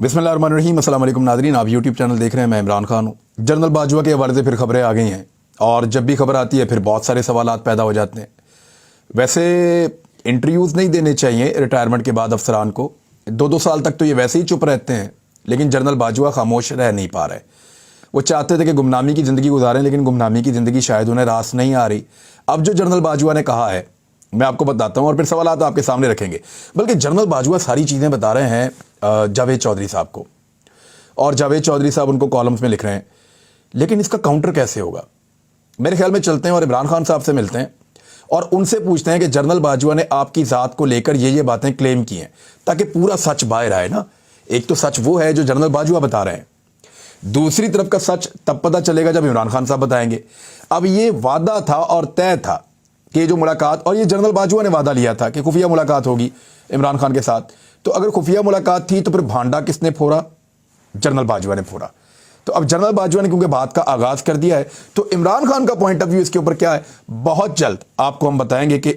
बिस्मिल्लाहिर्रहमानिर्रहीम। अस्सलाम वालेकुम नाज़रीन, आप यूट्यूब चैनल देख रहे हैं। मैं इमरान खान हूँ। जनरल बाजवा के हवाले से फिर खबरें आ गई हैं और जब भी खबर आती है फिर बहुत सारे सवालात पैदा हो जाते हैं। वैसे इंटरव्यूज़ नहीं देने चाहिए रिटायरमेंट के बाद अफसरान को। 2-2 साल तक तो ये वैसे ही चुप रहते हैं, लेकिन जनरल बाजवा खामोश रह नहीं पा रहे। वो चाहते थे कि गुमनामी की ज़िंदगी गुजारें, लेकिन गुमनामी की ज़िंदगी शायद उन्हें रास नहीं आ रही। अब जो जनरल बाजवा ने कहा है मैं आपको बताता हूँ और फिर सवाल आपके सामने रखेंगे। बल्कि जनरल बाजवा सारी चीज़ें बता रहे हैं जावेद चौधरी साहब को, और जावेद चौधरी साहब उनको कॉलम्स में लिख रहे हैं। लेकिन इसका काउंटर कैसे होगा? मेरे ख्याल में चलते हैं और इमरान खान साहब से मिलते हैं और उनसे पूछते हैं कि जनरल बाजवा ने आपकी ज़ात को लेकर ये बातें क्लेम की हैं, ताकि पूरा सच बाहर आए ना। एक तो सच वो है जो जनरल बाजवा बता रहे हैं, दूसरी तरफ का सच तब पता चलेगा जब इमरान खान साहब बताएंगे। अब ये वादा था और तय था कि जो मुलाकात, और ये जनरल बाजवा ने वादा लिया था कि खुफिया मुलाकात होगी इमरान खान के साथ। तो अगर खुफिया मुलाकात थी तो फिर भांडा किसने फोड़ा? जनरल बाजवा ने फोड़ा। तो अब जनरल बाजवा ने क्योंकि बात का आगाज कर दिया है, तो इमरान खान का पॉइंट ऑफ व्यू इसके ऊपर क्या है, बहुत जल्द आपको हम बताएंगे कि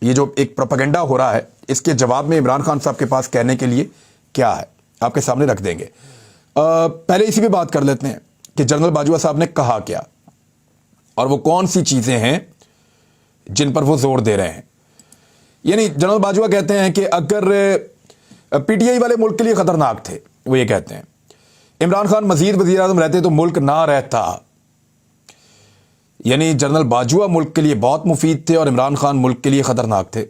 ये जो एक प्रोपेगेंडा हो रहा है, इसके जवाब में इमरान खान साहब के पास कहने के लिए क्या है, आपके सामने रख देंगे। पहले इसी पे बात कर लेते हैं कि जनरल बाजवा साहब ने कहा क्या और वो कौन सी चीजें हैं जिन पर वो जोर दे रहे हैं। यानी जनरल बाजवा कहते हैं कि अगर पीटीआई वाले मुल्क के लिए खतरनाक थे, वो ये कहते हैं इमरान खान मजीद वजीर आजम रहते तो मुल्क ना रहता। यानी जनरल बाजवा मुल्क के लिए बहुत मुफीद थे और इमरान खान मुल्क के लिए खतरनाक थे।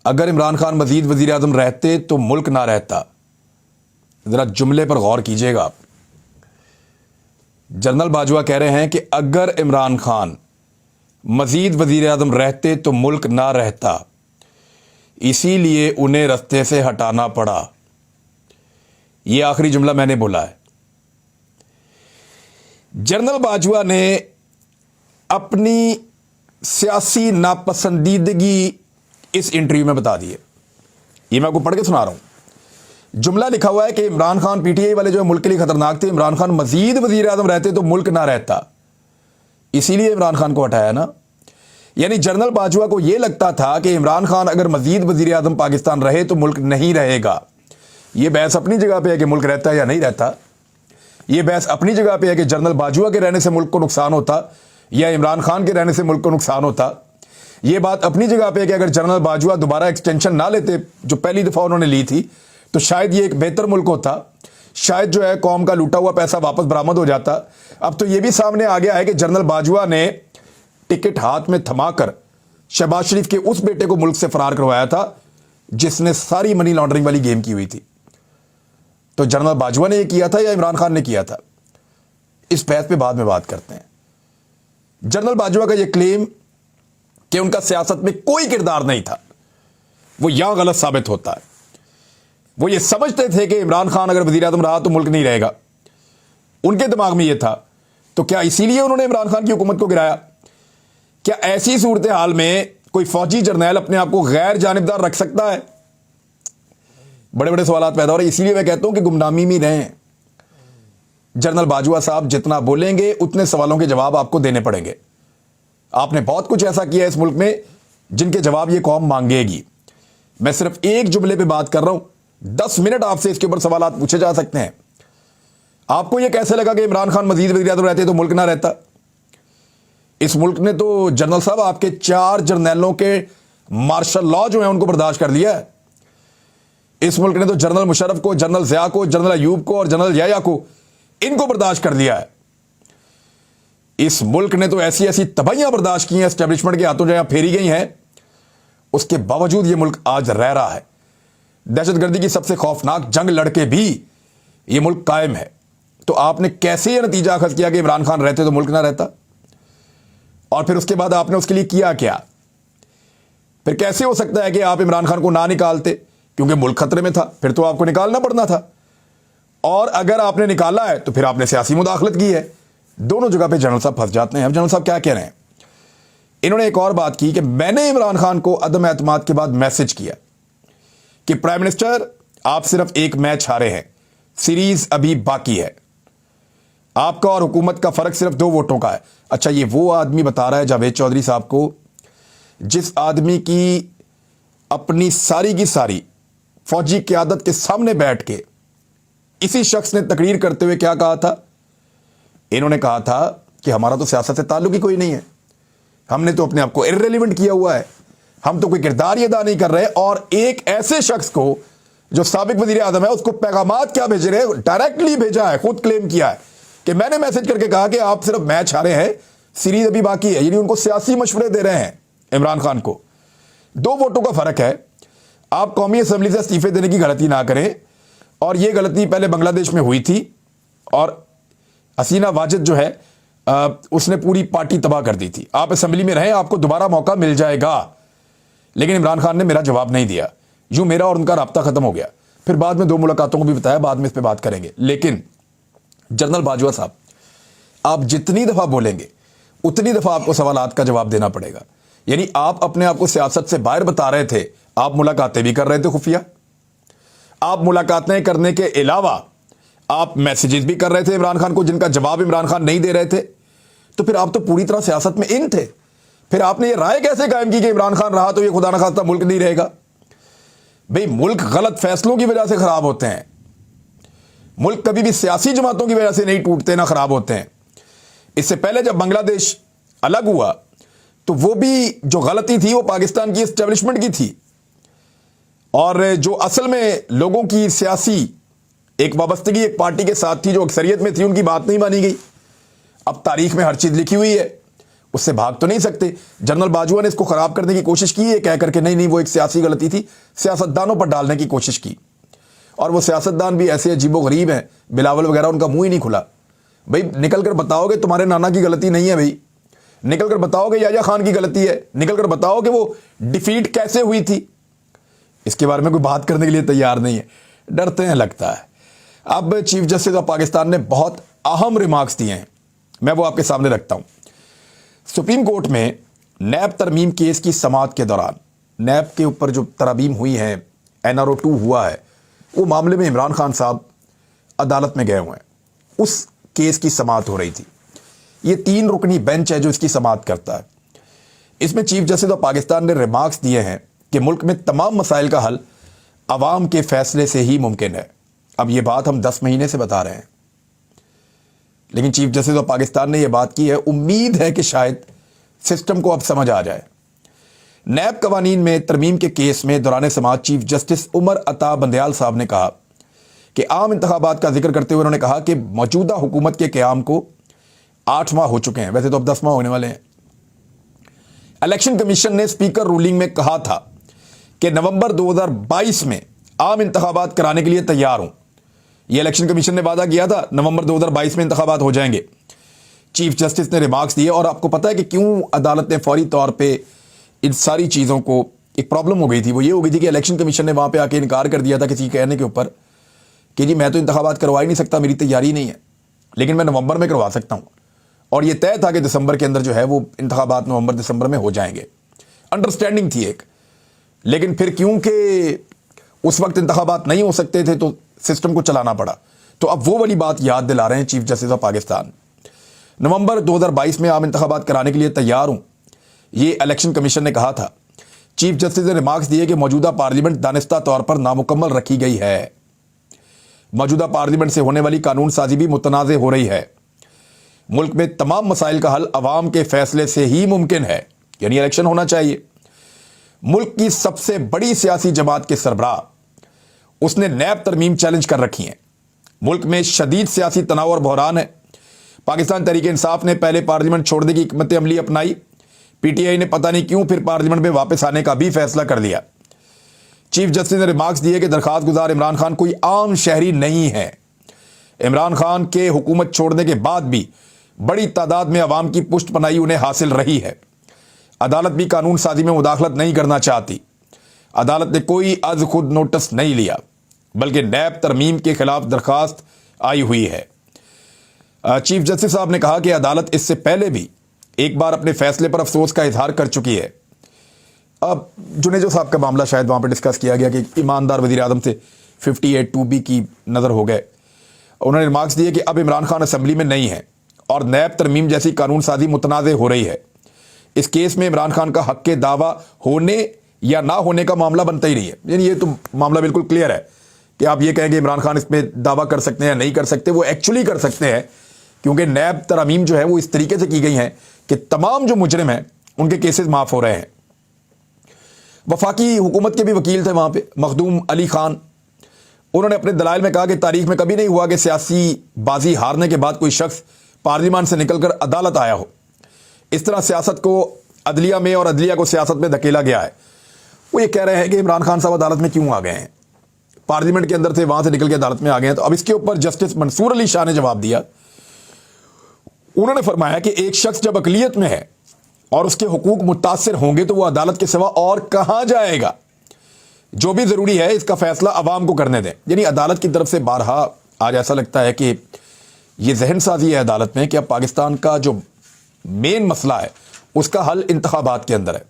अगर इमरान खान मजीद वजीर आजम रहते तो मुल्क ना रहता। जरा जुमले पर गौर कीजिएगा आप। जनरल बाजवा कह रहे हैं कि अगर इमरान खान मजीद वजीर आजम रहते तो मुल्क ना रहता, इसीलिए उन्हें रस्ते से हटाना पड़ा। यह आखिरी जुमला मैंने बोला है। जनरल बाजवा ने अपनी सियासी नापसंदीदगी इस इंटरव्यू में बता दी है। यह मैं आपको पढ़ के सुना रहा हूं। जुमला लिखा हुआ है कि इमरान खान पीटीआई वाले जो मुल्क के लिए खतरनाक थे, इमरान खान मजीद वजीर आजम रहते तो मुल्क ना रहता, इसीलिए इमरान खान को हटाया ना। यानी जनरल बाजवा को यह लगता था कि इमरान खान अगर मजीद वजीर आजम पाकिस्तान रहे तो मुल्क नहीं रहेगा। यह बहस अपनी जगह पे है कि मुल्क रहता है या नहीं रहता। यह बहस अपनी जगह पे है कि जनरल बाजवा के रहने से मुल्क को नुकसान होता या इमरान खान के रहने से मुल्क को नुकसान होता। यह बात अपनी जगह पे है कि अगर जनरल बाजवा दोबारा एक्सटेंशन ना लेते जो पहली दफा उन्होंने ली थी, तो शायद ये एक बेहतर मुल्क होता, शायद जो है कौम का लूटा हुआ पैसा वापस बरामद हो जाता। अब तो यह भी सामने आ गया है कि जनरल बाजवा ने टिकट हाथ में थमाकर शहबाज शरीफ के उस बेटे को मुल्क से फरार करवाया था जिसने सारी मनी लॉन्ड्रिंग वाली गेम की हुई थी। तो जनरल बाजवा ने यह किया था या इमरान खान ने किया था? इस बहस पे बाद में बात करते हैं। जनरल बाजवा का यह क्लेम कि उनका सियासत में कोई किरदार नहीं था, वो यहां गलत साबित होता है। वो ये समझते थे कि इमरान खान अगर वजीर आजम रहा तो मुल्क नहीं रहेगा, उनके दिमाग में यह था। तो क्या इसीलिए उन्होंने इमरान खान की हुकूमत को गिराया? क्या ऐसी सूरत हाल में कोई फौजी जर्नैल अपने आप को गैर जानिबदार रख सकता है? बड़े बड़े सवाल पैदा हो रहे हैं। इसीलिए मैं कहता हूं कि गुमनामी में रहें। जनरल बाजवा साहब जितना बोलेंगे उतने सवालों के जवाब आपको देने पड़ेंगे। आपने बहुत कुछ ऐसा किया इस मुल्क में जिनके जवाब ये कौम मांगेगी। मैं सिर्फ एक जुमले पे बात कर रहा हूं, 10 मिनट आपसे इसके ऊपर सवाल पूछे जा सकते हैं। आपको यह कैसे लगा कि इमरान खान मजीद वज़ीर आज़म रहते तो मुल्क ना रहता? इस मुल्क ने तो जनरल साहब आपके 4 जर्नैलों के मार्शल लॉ जो है उनको बर्दाश्त कर लिया है। इस मुल्क ने तो जनरल मुशर्रफ को, जनरल ज़िया को, जनरल अयूब को और जनरल याया को, इनको बर्दाश्त कर लिया है। इस मुल्क ने तो ऐसी ऐसी तबाहियां बर्दाश्त की हैं एस्टेब्लिशमेंट के हाथों जहां फेरी गई हैं, उसके बावजूद यह मुल्क आज रह रहा है। दहशतगर्दी की सबसे खौफनाक जंग लड़के भी यह मुल्क कायम है। तो आपने कैसे यह नतीजा अखज़ किया कि इमरान खान रहते तो मुल्क ना रहता? और फिर उसके बाद आपने उसके लिए किया क्या? फिर कैसे हो सकता है कि आप इमरान खान को ना निकालते क्योंकि मुल्क खतरे में था? फिर तो आपको निकालना पड़ना था। और अगर आपने निकाला है तो फिर आपने सियासी मुदाखलत की है। दोनों जगह पे जनरल साहब फंस जाते हैं। अब जनरल साहब क्या कह रहे हैं? इन्होंने एक और बात की कि मैंने इमरान खान को अदम एतमाद के बाद मैसेज किया कि प्राइम मिनिस्टर आप सिर्फ एक मैच हारे हैं, सीरीज अभी बाकी है, आपका और हुकूमत का फर्क सिर्फ 2 वोटों का है। अच्छा, ये वो आदमी बता रहा है जावेद चौधरी साहब को जिस आदमी की अपनी सारी की सारी फौजी क़यादत के सामने बैठ के इसी शख्स ने तकरीर करते हुए क्या कहा था? इन्होंने कहा था कि हमारा तो सियासत से ताल्लुक ही कोई नहीं है, हमने तो अपने आप को इर्रेलेवेंट किया हुआ है, हम तो कोई किरदार ही अदा नहीं कर रहे। और एक ऐसे शख्स को जो साबिक वजीर आज़म है उसको पैगामात क्या भेज रहे हैं, डायरेक्टली भेजा है, खुद क्लेम किया है कि मैंने मैसेज करके कहा कि आप सिर्फ मैच हारे हैं, सीरीज अभी बाकी है। यानी उनको सियासी मशवरे दे रहे हैं इमरान खान को। 2 वोटों का फर्क है। आप कौमी असम्बली से इस्तीफे देने की गलती ना करें, और ये गलती पहले बांग्लादेश में हुई थी और हसीना वाजिद जो है उसने पूरी पार्टी तबाह कर दी थी। आप असेंबली में रहें, आपको दोबारा मौका मिल जाएगा। लेकिन इमरान खान ने मेरा जवाब नहीं दिया, यूं मेरा और उनका राब्ता खत्म हो गया। फिर बाद में 2 मुलाकातों को भी बताया, बाद में इस पर बात करेंगे। लेकिन जनरल बाजवा साहब, आप जितनी दफा बोलेंगे उतनी दफा आपको सवालात का जवाब देना पड़ेगा। यानी आप अपने आप को सियासत से बाहर बता रहे थे, आप मुलाकातें भी कर रहे थे खुफिया, आप मुलाकातें करने के अलावा आप मैसेजेस भी कर रहे थे इमरान खान को जिनका जवाब इमरान खान नहीं दे रहे थे। तो फिर आप तो पूरी तरह सियासत में इन थे। फिर आपने ये राय कैसे कायम की कि इमरान खान रहा तो ये खुदा न खास्ता मुल्क नहीं रहेगा? भाई, मुल्क गलत फैसलों की वजह से खराब होते हैं। मुल्क कभी भी सियासी जमातों की वजह से नहीं टूटते, ना खराब होते हैं। इससे पहले जब बांग्लादेश अलग हुआ तो वो भी जो गलती थी वो पाकिस्तान की एस्टेब्लिशमेंट की थी, और जो असल में लोगों की सियासी एक वाबस्तगी एक पार्टी के साथ थी, जो अक्सरियत में थी, उनकी बात नहीं मानी गई। अब तारीख में हर चीज लिखी हुई है, उससे भाग तो नहीं सकते। जनरल बाजवा ने इसको खराब करने की कोशिश की है, कह करके नहीं वो एक सियासी गलती थी, सियासतदानों पर डालने की कोशिश की। और वो सियासतदान भी ऐसे अजीबो गरीब हैं, बिलावल वगैरह, उनका मुंह ही नहीं खुला। भाई निकल कर बताओगे तुम्हारे नाना की गलती नहीं है, भाई निकल कर बताओगे याया खान की गलती है, निकल कर बताओ कि वो डिफीट कैसे हुई थी। इसके बारे में कोई बात करने के लिए तैयार नहीं है, डरते हैं लगता है। अब चीफ जस्टिस ऑफ पाकिस्तान ने बहुत अहम रिमार्क्स दिए हैं, मैं वो आपके सामने रखता हूं। सुप्रीम कोर्ट में नैब तरमीम केस की समाअत के दौरान नैब के ऊपर जो तरामीम हुई है, NRO 2 हुआ है, वो मामले में इमरान खान साहब अदालत में गए हुए हैं। उस केस की समाअत हो रही थी। ये 3 रुकनी बेंच है जो इसकी समाअत करता है। इसमें चीफ जस्टिस ऑफ पाकिस्तान ने रिमार्क्स दिए हैं कि मुल्क में तमाम मसाइल का हल अवाम के फैसले से ही मुमकिन है। अब ये बात हम 10 महीने से बता रहे हैं, लेकिन चीफ जस्टिस ऑफ पाकिस्तान ने यह बात की है। उम्मीद है कि शायद सिस्टम को अब समझ आ जाए। नैब कवानीन में तरमीम के केस में दौरान समाअत चीफ जस्टिस उमर अता बंदयाल साहब ने कहा कि आम इंतखाबात का जिक्र करते हुए उन्होंने कहा कि मौजूदा हुकूमत के क़याम को 8 माह हो चुके हैं, वैसे तो अब 10 माह होने वाले हैं। इलेक्शन कमीशन ने स्पीकर रूलिंग में कहा था कि नवंबर 2022 में आम इंतखाबात कराने के लिए तैयार हूं। यह इलेक्शन कमीशन ने वादा किया था, नवंबर 2022 में इंतखाबात हो जाएंगे। चीफ जस्टिस ने रिमार्क्स दिए, और आपको पता है कि क्यों अदालत ने फौरी तौर पे इन सारी चीज़ों को, एक प्रॉब्लम हो गई थी, वो ये हो गई थी कि इलेक्शन कमीशन ने वहां पे आके इनकार कर दिया था किसी कहने के ऊपर कि जी मैं तो इंतखाबात करवा ही नहीं सकता, मेरी तैयारी नहीं है, लेकिन मैं नवंबर में करवा सकता हूं। और ये तय था कि दिसंबर के अंदर जो है वो इंतखाबात नवंबर दिसंबर में हो जाएंगे, अंडरस्टैंडिंग थी एक। लेकिन फिर क्योंकि उस वक्त इंतखाबात नहीं हो सकते थे तो सिस्टम को चलाना पड़ा। तो अब वो वाली बात याद दिला रहे हैं चीफ जस्टिस ऑफ पाकिस्तान। नवंबर 2022 में आम इंतखाबात कराने के लिए तैयार हूं, ये इलेक्शन कमीशन ने कहा था। चीफ जस्टिस ने रिमार्क्स दिए कि मौजूदा पार्लियामेंट दानिस्ता तौर पर नामुकम्मल रखी गई है। मौजूदा पार्लियामेंट से होने वाली कानून साजी भी मुतनाज़ हो रही है। मुल्क में तमाम मसाइल का हल अवाम के फैसले से ही मुमकिन है, यानी इलेक्शन होना चाहिए। मुल्क की सबसे बड़ी सियासी जमात के सरबराह, उसने नैब तरमीम चैलेंज कर रखी है। मुल्क में शदीद सियासी तनाव और बहरान है। पाकिस्तान तहरीक इंसाफ ने पहले पार्लियामेंट छोड़ने की हिकमत अमली अपनाई, PTI ने पता नहीं क्यों फिर पार्लियामेंट में वापस आने का भी फैसला कर लिया। चीफ जस्टिस ने रिमार्क्स दिए कि दरखास्त गुजार इमरान खान कोई आम शहरी नहीं है। इमरान खान के हुकूमत छोड़ने के बाद भी बड़ी तादाद में अवाम की पुष्ट पनाही उन्हें हासिल रही है। अदालत भी कानून साजी में मुदाखलत नहीं करना चाहती। अदालत ने कोई अज खुद नोटिस नहीं लिया, बल्कि नैब तरमीम के खिलाफ दरखास्त आई हुई है। चीफ जस्टिस साहब ने कहा कि अदालत इससे पहले भी एक बार अपने फैसले पर अफसोस का इजहार कर चुकी है। अब जुनेजो साहब का मामला शायद वहां पर डिस्कस किया गया कि ईमानदार वज़ीर आज़म से 58(2)B की नज़र हो गए। उन्होंने रिमार्क्स दिए कि अब इमरान खान असेंबली में नहीं है और नैब तरमीम जैसी कानून साजी मुतनाज़ हो रही है। इस केस में इमरान खान का हक़ दावा होने या ना होने का मामला बनता ही नहीं है। यानी ये तो मामला बिल्कुल क्लियर है कि आप ये कहेंगे इमरान खान इस पर दावा कर सकते हैं या नहीं कर सकते, वो एक्चुअली कर सकते हैं, क्योंकि नैब तरमीम जो है वो इस तरीके से की गई हैं कि तमाम जो मुजरिम हैं उनके केसेस माफ़ हो रहे हैं। वफाकी हुकूमत के भी वकील थे वहाँ पे, मखदूम अली खान, उन्होंने अपने दलाइल में कहा कि तारीख में कभी नहीं हुआ कि सियासी बाजी हारने के बाद कोई शख्स पार्लियामान से निकलकर अदालत आया हो। इस तरह सियासत को अदलिया में और अदलिया को सियासत में धकेला गया है। वो ये कह रहे हैं कि इमरान खान साहब अदालत में क्यों आ गए हैं, पार्लियामेंट के अंदर थे, वहां से निकल के अदालत में आ गए हैं। तो अब इसके ऊपर जस्टिस मंसूर अली शाह ने जवाब दिया। उन्होंने फरमाया कि एक शख्स जब अकलियत में है और उसके हुकूक मुतासिर होंगे तो वो अदालत के सिवा और कहां जाएगा। जो भी जरूरी है इसका फैसला अवाम को करने दें। यानी अदालत की तरफ से बारहा आज ऐसा लगता है कि ये जहन साजी है अदालत में कि अब पाकिस्तान का जो मेन मसला है उसका हल इंतखाबात के अंदर है।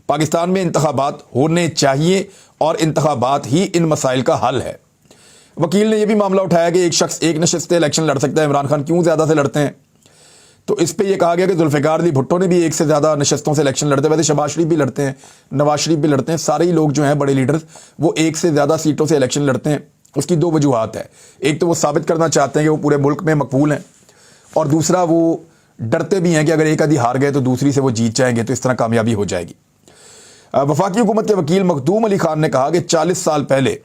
पाकिस्तान में इंतखाबात होने चाहिए और इंतखाबात ही इन मसाइल का हल है। वकील ने यह भी मामला उठाया कि एक शख्स एक नशस्त से इलेक्शन लड़ सकता है, इमरान खान क्यों ज़्यादा से लड़ते हैं। तो इस पे ये कहा गया कि जुल्फ़िकार अली भुट्टो ने भी एक से ज़्यादा नशस्तों से इलेक्शन लड़ते हैं, वैसे शहबाज शरीफ भी लड़ते हैं, नवाज शरीफ भी लड़ते हैं, सारे ही लोग जो हैं बड़े लीडर्स वो एक से ज़्यादा सीटों से इलेक्शन लड़ते हैं। उसकी दो वजूहात है, एक तो वो साबित करना चाहते हैं कि वो पूरे मुल्क में मकबूल हैं, और दूसरा वो डरते भी हैं कि अगर एक आधी हार गए तो दूसरी से वो जीत जाएंगे, तो इस तरह कामयाबी हो जाएगी। वफाकी हुकूमत के वकील मखदूम अली खान ने कहा कि 40 साल पहले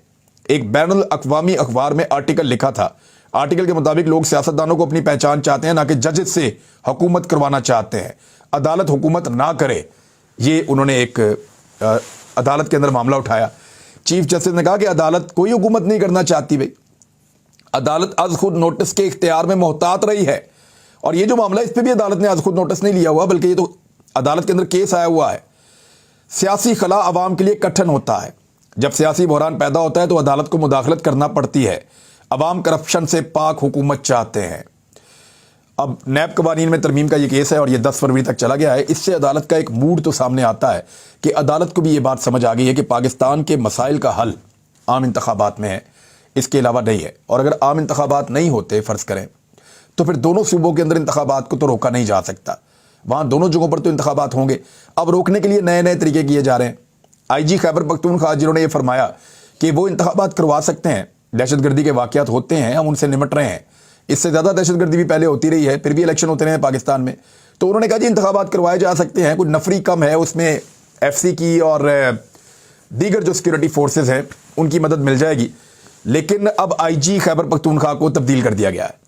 एक बैनुल अक़वामी अखबार में आर्टिकल लिखा था। आर्टिकल के मुताबिक लोग सियासतदानों को अपनी पहचान चाहते हैं, ना कि जजेस से हुकूमत करवाना चाहते हैं। अदालत हुकूमत ना करे, ये उन्होंने एक अदालत के अंदर मामला उठाया। चीफ जस्टिस ने कहा कि अदालत कोई हुकूमत नहीं करना चाहती भाई, अदालत आज खुद नोटिस के इख्तियार में मोहतात रही है। और ये जो मामला इस पर भी अदालत ने आज खुद नोटिस नहीं लिया हुआ, बल्कि ये तो अदालत के अंदर केस आया हुआ है। सियासी खला अवाम के लिए कठिन होता है। जब सियासी बहरान पैदा होता है तो अदालत को मुदाखलत करना पड़ती है। अवाम करप्शन से पाक हुकूमत चाहते हैं। अब नैब कवानीन में तरमीम का ये केस है और ये 10 फरवरी तक चला गया है। इससे अदालत का एक मूड तो सामने आता है कि अदालत को भी ये बात समझ आ गई है कि पाकिस्तान के मसाइल का हल आम इंतखाबात में है, इसके अलावा नहीं है। और अगर आम इंतखाबात नहीं होते फ़र्ज़ करें तो फिर दोनों सूबों के अंदर इंतखाबात को तो रोका नहीं जा सकता। वहाँ दोनों जगहों पर तो इंतखाबात होंगे। अब रोकने के लिए नए नए तरीके किए जा रहे हैं। IG खैबर पख्तूनख्वा जिन्होंने ये फरमाया कि वो इंतखाबात करवा सकते हैं, दहशतगर्दी के वाक़यात होते हैं, हम उनसे निमट रहे हैं, इससे ज़्यादा दहशतगर्दी भी पहले होती रही है, फिर भी इलेक्शन होते रहे हैं पाकिस्तान में। तो उन्होंने कहा जी इंतखाबात करवाए जा सकते हैं, कुछ नफरी कम है उसमें, FC की और दीगर जो सिक्योरिटी फोर्सेज हैं उनकी मदद मिल जाएगी। लेकिन अब IG खैबर पख्तूनख्वा को तब्दील कर दिया गया है।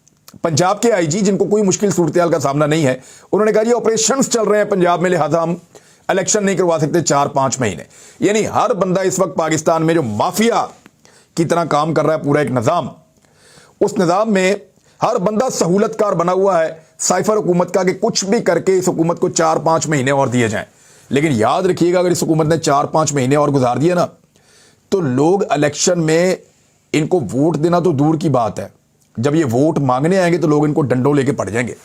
पंजाब के IG जिनको कोई मुश्किल सूरत का सामना नहीं है, उन्होंने कहा ये ऑपरेशंस चल रहे हैं पंजाब में, लिहाजा हम इलेक्शन नहीं करवा सकते 4-5 महीने। यानी हर बंदा इस वक्त पाकिस्तान में जो माफिया की तरह काम कर रहा है, पूरा एक निज़ाम, उस निज़ाम में हर बंदा सहूलतकार बना हुआ है साइफर हुकूमत का कि कुछ भी करके इस हुकूमत को 4-5 महीने और दिए जाएं। लेकिन याद रखिएगा अगर इस हुकूमत ने 4-5 महीने और गुजार दिए ना तो लोग इलेक्शन में इनको वोट देना तो दूर की बात है, जब ये वोट मांगने आएंगे तो लोग इनको डंडों लेके पड़ जाएंगे।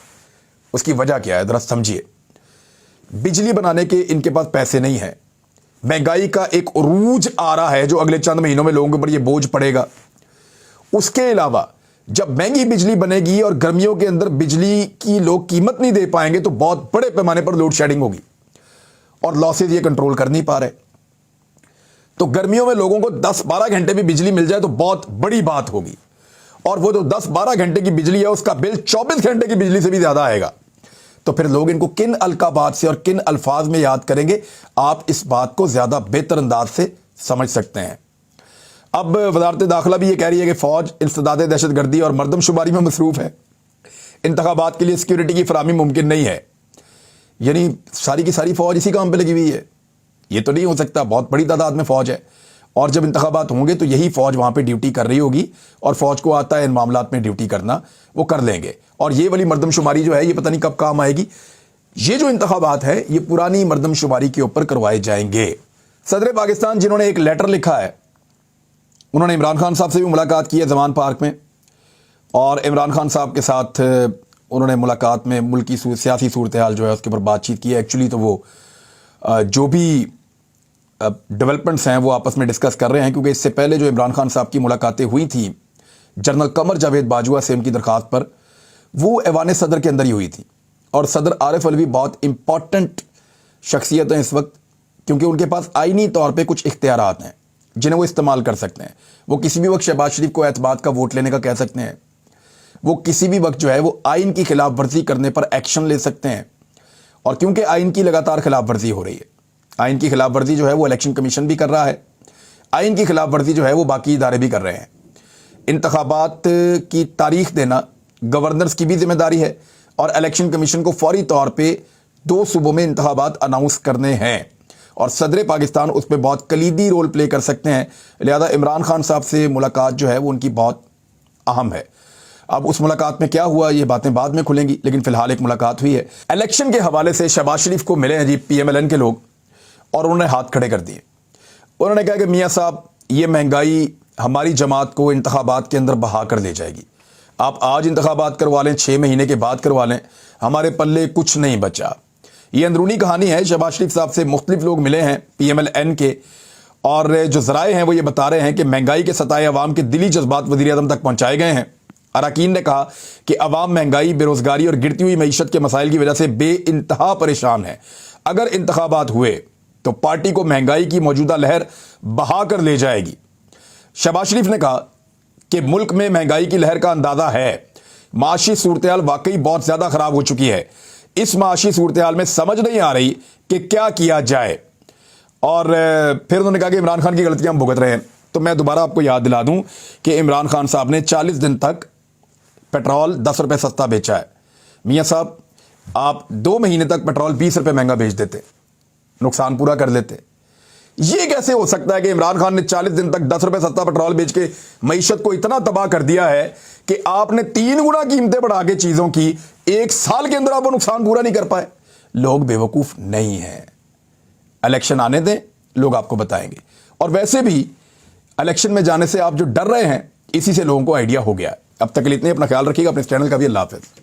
उसकी वजह क्या है जरा समझिए। बिजली बनाने के इनके पास पैसे नहीं है, महंगाई का एक उरूज आ रहा है जो अगले चंद महीनों में लोगों के ऊपर ये बोझ पड़ेगा। उसके अलावा जब महंगी बिजली बनेगी और गर्मियों के अंदर बिजली की लोग कीमत नहीं दे पाएंगे तो बहुत बड़े पैमाने पर लोड शेडिंग होगी और लॉसेज ये कंट्रोल कर नहीं पा रहे। तो गर्मियों में लोगों को 10-12 घंटे भी बिजली मिल जाए तो बहुत बड़ी बात होगी, और वो जो 10-12 घंटे की बिजली है उसका बिल 24 घंटे की बिजली से भी ज्यादा आएगा। तो फिर लोग इनको किन अलकाबात से और किन अल्फाज में याद करेंगे, आप इस बात को ज्यादा बेहतर अंदाज से समझ सकते हैं। अब वजारत दाखिला भी ये कह रही है कि फौज इंसदाद दहशतगर्दी और मरदमशुमारी में मसरूफ है, इंतखाबात के लिए सिक्योरिटी की फराहमी मुमकिन नहीं है। यानी सारी की सारी फौज इसी काम पे लगी हुई है। ये तो नहीं हो सकता, बहुत बड़ी तादाद में फौज है, और जब इंतखाबात होंगे तो यही फौज वहां पे ड्यूटी कर रही होगी, और फौज को आता है इन मामलात में ड्यूटी करना, वो कर लेंगे। और ये वाली मरदमशुमारी जो है ये पता नहीं कब काम आएगी। ये जो इंतखाबात है ये पुरानी मरदमशुमारी के ऊपर करवाए जाएंगे। सदर पाकिस्तान जिन्होंने एक लेटर लिखा है, उन्होंने इमरान खान साहब से भी मुलाकात की है जमान पार्क में, और इमरान खान साहब के साथ उन्होंने मुलाकात में मुल्क की सियासी सूरत हाल जो है उसके ऊपर बातचीत की है। एक्चुअली तो वो जो भी डेवलपमेंट्स हैं वो आपस में डिस्कस कर रहे हैं, क्योंकि इससे पहले जो इमरान खान साहब की मुलाकातें हुई थी जनरल कमर जावेद बाजवा से उनकी दरख्वास्त पर, वो ऐवान सदर के अंदर ही हुई थी। और सदर आरिफ अलवी बहुत इंपॉर्टेंट शख्सियत हैं इस वक्त, کیونکہ ان کے پاس آئینی طور پہ کچھ اختیارات ہیں جنہیں وہ استعمال کر سکتے ہیں. وہ کسی بھی وقت شہباز شریف کو اعتماد کا ووٹ لینے کا کہہ سکتے ہیں. وہ کسی بھی وقت جو ہے وہ آئین کی خلاف ورزی کرنے پر ایکشن لے سکتے ہیں. اور کیونکہ آئین کی لگاتار خلاف ورزی ہو رہی ہے, آئین کی خلاف ورزی جو ہے وہ الیکشن کمیشن بھی کر رہا ہے, آئین کی خلاف ورزی جو ہے وہ باقی ادارے بھی کر رہے ہیں. انتخابات کی تاریخ دینا گورنرز کی بھی ذمہ داری ہے, اور الیکشن کمیشن کو فوری طور پہ 2 صوبوں میں انتخابات اناؤنس کرنے ہیں, اور صدر پاکستان اس پہ بہت کلیدی رول پلے کر سکتے ہیں. لہذا عمران خان صاحب سے ملاقات جو ہے وہ ان کی بہت اہم ہے. اب اس ملاقات میں کیا ہوا یہ باتیں بعد میں کھلیں گی, لیکن فی الحال ایک ملاقات ہوئی ہے. الیکشن کے حوالے سے شہباز شریف کو ملے ہیں جی پی ایم ایل این کے لوگ, اور انہوں نے ہاتھ کھڑے کر دیے. انہوں نے کہا کہ میاں صاحب یہ مہنگائی ہماری جماعت کو انتخابات کے اندر بہا کر لے جائے گی. آپ آج انتخابات کروا لیں, 6 مہینے کے بعد کروا لیں, ہمارے پلے کچھ نہیں بچا. یہ اندرونی کہانی ہے. شہباز شریف صاحب سے مختلف لوگ ملے ہیں پی ایم ایل این کے, اور جو ذرائع ہیں وہ یہ بتا رہے ہیں کہ مہنگائی کے ستائے عوام کے دلی جذبات وزیر اعظم تک پہنچائے گئے ہیں. اراکین نے کہا کہ عوام مہنگائی, بے روزگاری اور گرتی ہوئی معیشت کے مسائل کی وجہ سے بے انتہا پریشان ہے. اگر انتخابات ہوئے تو پارٹی کو مہنگائی کی موجودہ لہر بہا کر لے جائے گی. شہباز شریف نے کہا کہ ملک میں مہنگائی کی لہر کا اندازہ ہے. معاشی صورتحال واقعی بہت زیادہ خراب ہو چکی ہے. اس معاشی صورتحال میں سمجھ نہیں آ رہی کہ کیا کیا جائے. اور پھر انہوں نے کہا کہ عمران خان کی غلطیاں ہم بھگت رہے ہیں. تو میں دوبارہ آپ کو یاد دلا دوں کہ عمران خان صاحب نے 40 دن تک پیٹرول 10 روپے سستا بیچا ہے. میاں صاحب آپ 2 مہینے تک پیٹرول 20 روپے مہنگا بیچ دیتے, نقصان پورا کر لیتے. یہ کیسے ہو سکتا ہے کہ عمران خان نے 40 دن تک 10 روپے سستا پیٹرول بیچ کے معیشت کو اتنا تباہ کر دیا ہے کہ آپ نے 3 گنا قیمتیں بڑھا کے چیزوں کی 1 سال کے اندر آپ وہ نقصان پورا نہیں کر پائے. لوگ بیوقوف نہیں ہیں. الیکشن آنے دیں, لوگ آپ کو بتائیں گے. اور ویسے بھی الیکشن میں جانے سے آپ جو ڈر رہے ہیں, اسی سے لوگوں کو آئیڈیا ہو گیا ہے. اب تک کے لیے اتنے, اپنا خیال رکھیے گا, اپنے چینل کا بھی. اللہ حافظ.